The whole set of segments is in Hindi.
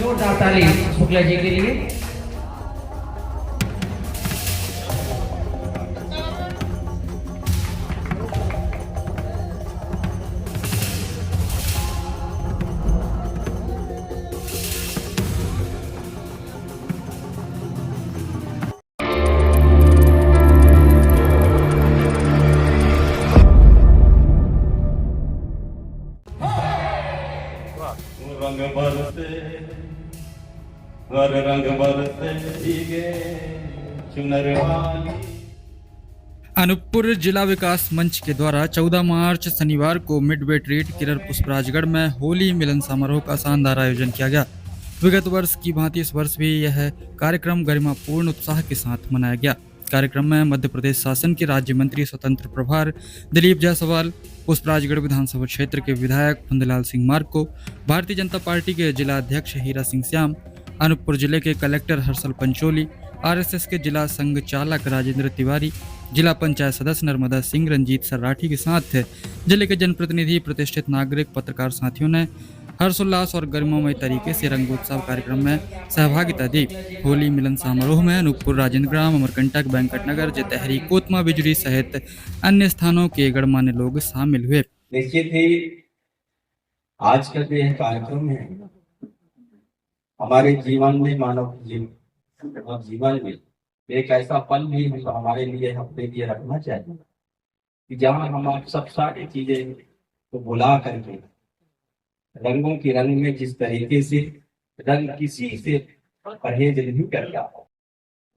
जोरदार ताली शुक्ला जी के लिए। रंग बरसे हर रंग बरसे भीगे चुनर वाली। अनूपपुर जिला विकास मंच के द्वारा 14 मार्च शनिवार को मिड वे ट्रीट किरर पुष्पराजगढ़ में होली मिलन समारोह का शानदार आयोजन किया गया। विगत वर्ष की भांति इस वर्ष भी यह कार्यक्रम गरिमापूर्ण उत्साह के साथ मनाया गया। कार्यक्रम में मध्य प्रदेश शासन के राज्य मंत्री स्वतंत्र प्रभार दिलीप जायसवाल, पुष्पराजगढ़ विधानसभा क्षेत्र के विधायक फंदलाल सिंह मार्को, भारतीय जनता पार्टी के जिला अध्यक्ष हीरा सिंह श्याम, अनूपपुर जिले के कलेक्टर हर्षल पंचोली, आरएसएस के जिला संघ चालक राजेंद्र तिवारी, जिला पंचायत सदस्य नर्मदा सिंह, रंजीत सर्राठी के साथ जिले के जनप्रतिनिधि, प्रतिष्ठित नागरिक, पत्रकार साथियों ने हर्षोल्लास और गरिमामय तरीके से रंगोत्सव कार्यक्रम में सहभागिता दी। होली मिलन समारोह में अनूपपुर, राजेंद्र ग्राम, अमरकंटक, वेंकट नगर, जेतहरी, कोतमा, बिजुरी सहित अन्य स्थानों के गणमान्य लोग शामिल हुए। निश्चित ही आज का जो यह कार्यक्रम है हमारे जीवन में, मानव जीवन में एक ऐसा पल भी हमारे लिए, अपने लिए रखना चाहिए कि जहाँ हम आप सब सारी चीजें को भुला करके रंगों की रंग में जिस तरीके से रंग किसी से परहेज नहीं करता हो,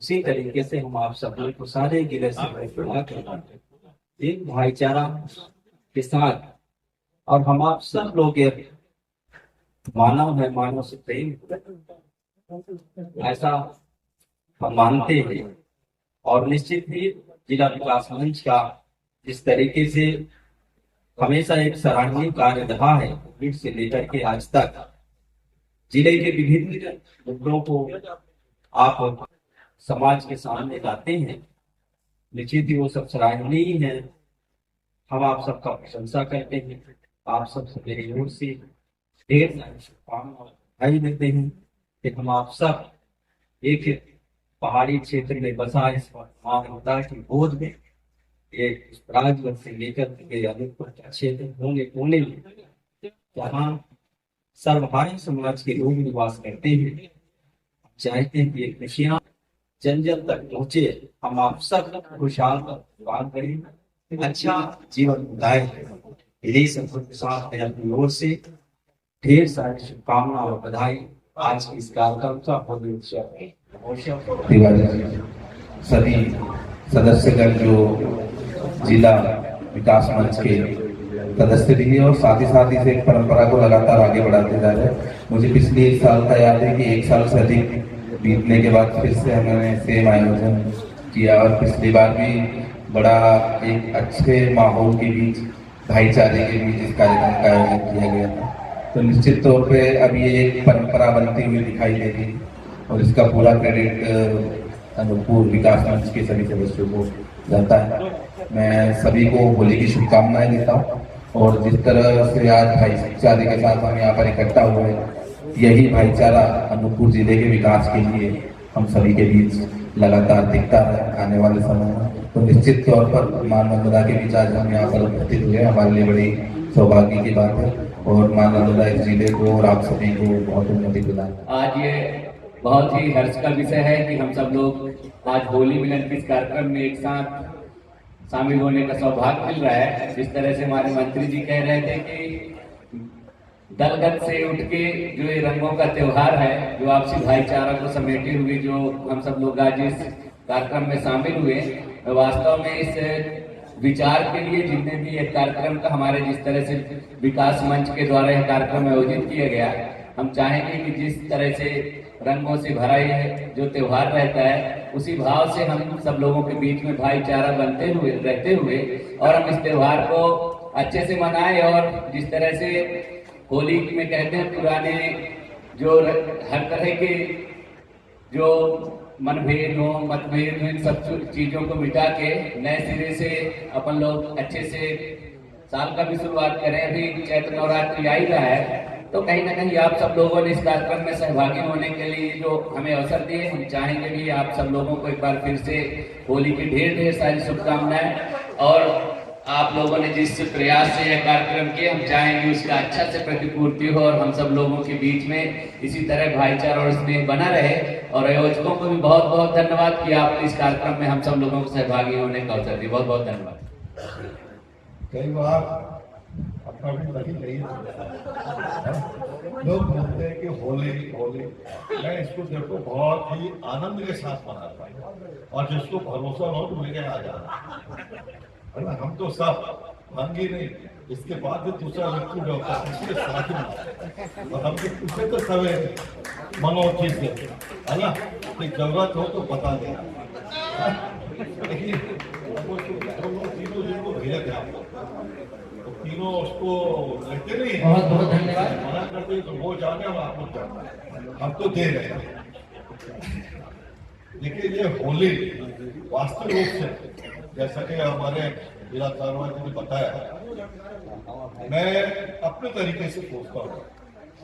उसी तरीके से हम आप सब लोग को सारे गिले से भुला कर एक भाईचारा के साथ, और हम आप सब लोग एक मानव है, मानव से प्रेम ऐसा हम मानते हैं। और निश्चित ही जिला विकास मंच का जिस तरीके से हमेशा एक सराहनीय कार्य रहा है, कोविड से लेकर के आज तक जिले के विभिन्न मुद्दों को आप समाज के सामने लाते हैं, निश्चित ही वो सब सराहनीय है। हम आप सबका प्रशंसा करते हैं। आप सब मेरी ओर से ढेर सारी शुभकामनाएं देते हैं कि हम आप सब एक पहाड़ी क्षेत्र में बसा इस मानवता की गोद में एक राजगढ़ से लेकर के अनूपपुर क्षेत्र होंगे कोने में जहाँ सर्वहारी समाज के लोग निवास करते हैं, चाहते हैं कि ये खुशियाँ जन जन तक पहुँचे। हम आप सब खुशहाल बात करें, अच्छा जीवन गुजारे। यही सब के साथ अपनी ओर से ढेर सारी शुभकामनाएं और बधाई आज के इस कार्यक्रम का सभी सदस्यगण जो जिला विकास मंच के सदस्य भी है और साथ ही इस परंपरा को लगातार आगे बढ़ाते जा रहे हैं। मुझे पिछले एक साल का याद है कि एक साल से अधिक बीतने के बाद फिर से हमने सेम आयोजन किया और पिछली बार भी बड़ा एक अच्छे माहौल के बीच, भाईचारे के बीच इस कार्यक्रम का आयोजन किया गया था। तो निश्चित तौर पे अब ये एक परंपरा बनती हुई दिखाई दे रही है और इसका पूरा क्रेडिट अनूपपुर विकास मंच के सभी सदस्यों को जाता है। मैं सभी को होली की शुभकामनाएं देता हूँ और जिस तरह से आज भाईचारे के साथ हम यहाँ पर इकट्ठा हुए, यही भाईचारा अनूपपुर जिले के विकास के लिए हम सभी के बीच लगातार दिखता है आने वाले समय में। तो निश्चित तौर पर मां नर्मदा के बीच आज हम यहाँ पर उपस्थित हुए, हमारे लिए बड़ी सौभाग्य की बात है और मां नर्मदा इस जिले को और आप सभी को बहुत उन्नति दिलाए। आज ये बहुत ही हर्ष का विषय है कि हम सब लोग आज होली मिलन के इस कार्यक्रम में एक साथ शामिल होने का सौभाग्य मिल रहा है। जिस तरह से हमारे मंत्री जी कह रहे थे कि दलगत से उठ के जो ये रंगों का त्योहार है, जो आपसी भाईचारा को समेटे हुए जो हम सब लोग आज इस कार्यक्रम में शामिल हुए, वास्तव में इस विचार के लिए जितने भी एक कार्यक्रम का हमारे जिस तरह से विकास मंच के द्वारा यह कार्यक्रम आयोजित किया गया, हम चाहेंगे कि जिस तरह से रंगों से भरा ये जो त्योहार रहता है, उसी भाव से हम सब लोगों के बीच में भाईचारा बनते हुए रहते हुए और हम इस त्योहार को अच्छे से मनाएं। और जिस तरह से होली में कहते हैं पुराने जो हर तरह के जो मतभेद हो, इन सब चीजों को मिटा के नए सिरे से अपन लोग अच्छे से साल का भी शुरुआत करें। अभी चैत्र नवरात्रि आ ही रहा है, तो कहीं ना कहीं आप सब लोगों ने इस कार्यक्रम में सहभागी होने के लिए जो हमें अवसर दिए, हम चाहेंगे भी आप सब लोगों को एक बार फिर से होली की ढेर ढेर सारी शुभकामनाएं। और आप लोगों ने जिस प्रयास से यह कार्यक्रम किया, हम चाहेंगे उसका अच्छा से प्रतिपूर्ति हो और हम सब लोगों के बीच में इसी तरह भाईचारा और स्नेह बना रहे। और आयोजकों को भी बहुत बहुत धन्यवाद कि आपने इस कार्यक्रम में हम सब लोगों को सहभागी होने का अवसर दिया। बहुत बहुत धन्यवाद। कई बार अपना भी नहीं चाहिए, लोग बोलते हैं कि होली होली, मैं इसको देखो बहुत ही आनंद के साथ मनाता हूँ और जिसको भरोसा हो तो मेरे आ जाना है ना। हम तो सब भांगी नहीं, इसके बाद भी दूसरा व्यक्ति जो होता है उसके साथ ही मनाते हैं। और हम तो पूछे तो सवे मनोची से है ना, कि जरूरत हो तो बता देना। लेकिन तीनों जिनको भेज है तो तीनों उसको लेते नहीं, बहुत बहुत धन्यवाद। मना करते तो वो जाने और आप लोग जाने, हम तो दे रहे हैं। लेकिन ये होली वास्तविक रूप से जैसा कि हमारे जिला कार्रवाई ने बताया, मैं अपने तरीके से सोचता हूँ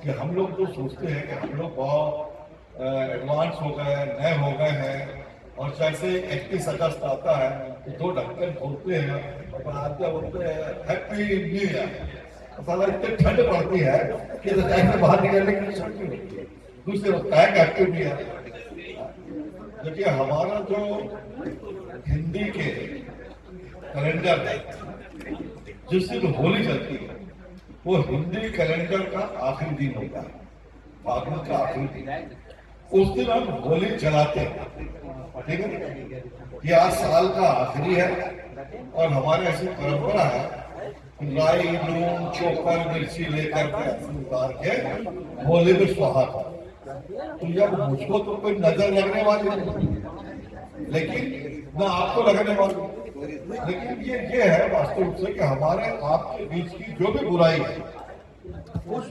कि हम लोग जो सोचते हैं कि हम लोग बहुत एडवांस हो गए, नए हो गए हैं, और जैसे 31 अगस्त आता है तो 2 ढक्कन खोलते हैं और आते बोलते हैं हैप्पी न्यू ईयर। साला इतनी ठंड पड़ती है कि रजाई से बाहर निकलने की शक्ति होती है, दूसरे होता है हैप्पी न्यू ईयर। देखिए हमारा जो हिंदी के कैलेंडर है, जिस दिन होली चलती है वो हिंदी कैलेंडर का आखिरी दिन होता है, फागुन का आखिरी दिन। उस दिन हम होली जलाते हैं, ठीक है। ये आज साल का आखिरी है और हमारे ऐसी परंपरा है, राई नून चोकर मिर्ची लेकर के उतार के होली में स्वाहा था। तो जब मुझको तो कोई नजर लगने वाली नहीं, लेकिन ना आपको लगने वाली, लेकिन ये है वास्तव से कि हमारे आपके बीच की जो भी बुराई है